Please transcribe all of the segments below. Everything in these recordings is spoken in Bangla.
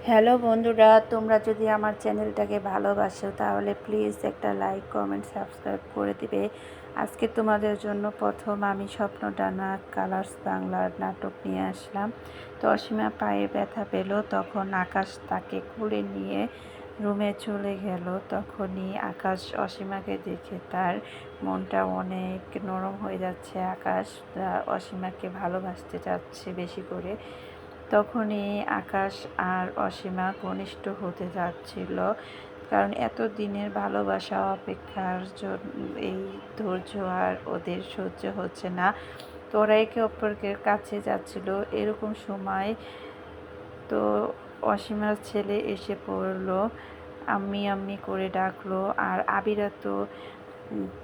হ্যালো বন্ধুরা, তোমরা যদি আমার চ্যানেলটাকে ভালোবাসো তাহলে প্লিজ একটা লাইক, কমেন্ট, সাবস্ক্রাইব করে দিবে। আজকে তোমাদের জন্য প্রথম আমি স্বপ্নডানা কালার্স বাংলার নাটক নিয়ে আসলাম। তো অসীমা পায়ে ব্যথা পেল, তখন আকাশ তাকে কোলে নিয়ে রুমে চলে গেল। তখনই আকাশ অসীমাকে দেখে তার মনটা অনেক নরম হয়ে যাচ্ছে। আকাশ অসীমাকে ভালোবাসতে চাচ্ছে বেশি করে। তখনই আকাশ আর অসীমা ঘনিষ্ঠ হতে যাচ্ছিল, কারণ এত দিনের ভালোবাসা অপেক্ষার জন্য এই ধৈর্য আর ওদের সহ্য হচ্ছে না। তো ওরা একে অপরকে কাছে যাচ্ছিল। এরকম সময় তো অসীমার ছেলে এসে পড়লো, আম্মি আম্মি করে ডাকলো। আর আবিরা তো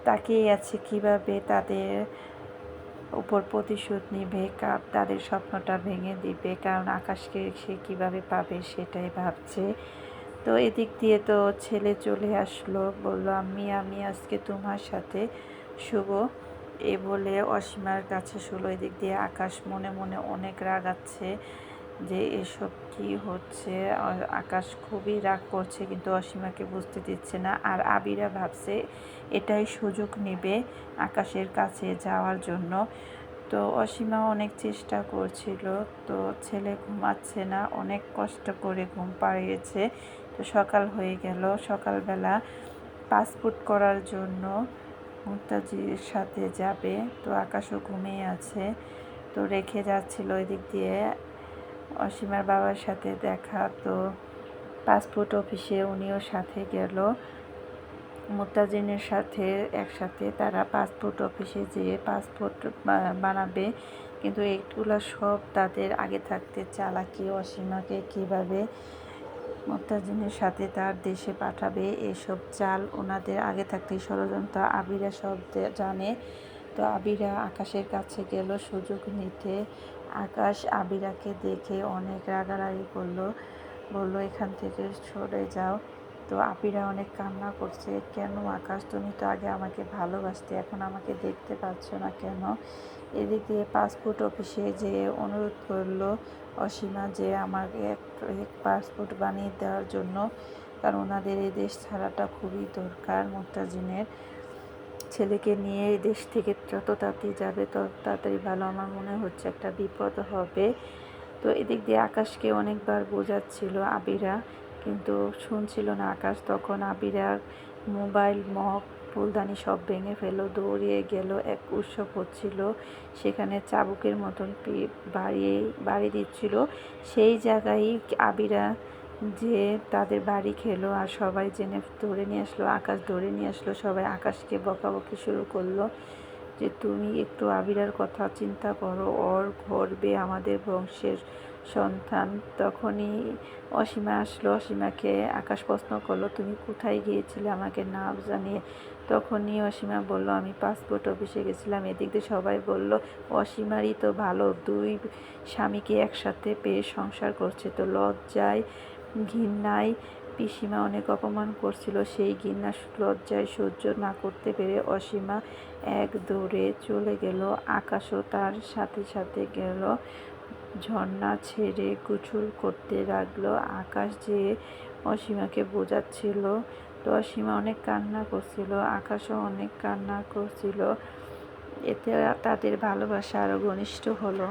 তাকিয়ে আছে কিভাবে তাদের উপর প্রতিশোধ নিবে, তাদের স্বপ্নটা ভেঙে দিবে, কারণ আকাশকে সে কীভাবে পাবে সেটাই ভাবছে। তো এদিক দিয়ে তো ছেলে চলে আসলো, বলল আমি আজকে তোমার সাথে শুভ, এ বলে অসীমার কাছে শুলো। এদিক দিয়ে আকাশ মনে মনে অনেক রাগাচ্ছে যে এসব কি হচ্ছে। আকাশ খুবই রাগ করছে, কিন্তু অসীমাকে বুঝতে দিচ্ছে না। আর আবিরা ভাবছে এটাই সুযোগ নেবে আকাশের কাছে যাওয়ার জন্য। তো অসীমা অনেক চেষ্টা করছিল, তো ছেলে ঘুমাচ্ছে না, অনেক কষ্ট করে ঘুম পাড়িয়েছে। তো সকাল হয়ে গেল। সকালবেলা পাসপোর্ট করার জন্য মুক্তাজির সাথে যাবে। তো আকাশও ঘুমিয়ে আছে, তো রেখে যাচ্ছিল। এদিক দিয়ে অসীমার বাবার সাথে দেখা, তো পাসপোর্ট অফিসে উনিও সাথে গেল। মুক্তাজিনের সাথে একসাথে তারা পাসপোর্ট অফিসে যেয়ে পাসপোর্ট বানাবে। কিন্তু এগুলো সব তাদের আগে থাকতে চালাকি, অসীমাকে কীভাবে মুক্তাজিনের সাথে তার দেশে পাঠাবে এসব চাল ওনাদের আগে থাকতেই ষড়যন্ত্র। আবিরা সব জানে। তো আবিরা আকাশের কাছে গেল সুযোগ নিতে। আকাশ আবিরাকে দেখে অনেক রাগারাগি করলো, বলল এখান থেকে সরে যাও। তো আবিরা অনেক কান্না করছে, কেন আকাশ, তুমি তো আগে আমাকে ভালোবাসতে, এখন আমাকে দেখতে পাচ্ছ না কেন? এদিক দিয়ে পাসপোর্ট অফিসে যে অনুরোধ করলো অসীমা যে আমাকে এক পাসপোর্ট বানিয়ে দেওয়ার জন্য, কারণ ওনাদের এই দেশ ছাড়াটা খুবই দরকার। মুক্তাজিনের ছেলেকে নিয়ে এই দেশ থেকে যত তাড়াতাড়ি যাবে তত তাড়াতাড়ি ভালো। আমার মনে হচ্ছে একটা বিপদ হবে। তো এদিক দিয়ে আকাশকে অনেকবার বোঝাচ্ছিল আবিরা, কিন্তু শুনছিল না আকাশ। তখন আবিরা মোবাইল, মগ, ফুলদানি সব ভেঙে ফেলো, দৌড়িয়ে গেল। এক উৎসব হচ্ছিল, সেখানে চাবুকের মতন বাড়ি দিচ্ছিল। সেই জায়গায় আবিরা যে তাদের বাড়ি খেলো, আর সবাই জেনে ধরে নিয়ে আসলো, আকাশ ধরে নিয়ে আসলো। সবাই আকাশকে বকাবকি শুরু করলো যে তুমি একটু আবিরার কথা চিন্তা করো, ওর গর্বে আমাদের বংশের সন্তান। তখনই অসীমা আসলো। অসীমাকে আকাশ প্রশ্ন করলো, তুমি কোথায় গিয়েছিলে আমাকে না জানিয়ে? তখনই অসীমা বলল, আমি পাসপোর্ট অফিসে গেছিলাম। এদিক দিয়ে সবাই বলল, অসীমারই তো ভালো, দুই স্বামীকে একসাথে পেয়ে সংসার করছে। তো লজ্জায় ঘৃণায় পিসিমা অনেক অপমান করছিল, সেই ঘৃণা লজ্জায় সহ্য না করতে পেরে অসীমা এক দৌড়ে চলে গেল। আকাশও তার সাথে সাথে গেল। ঝর্ণা ছেড়ে গোসল করতে লাগলো। আকাশ যে অসীমাকে বোঝাচ্ছিল, তো অসীমা অনেক কান্না করছিল, আকাশও অনেক কান্না করছিল। এতে তাদের ভালোবাসা আরও ঘনিষ্ঠ হলো।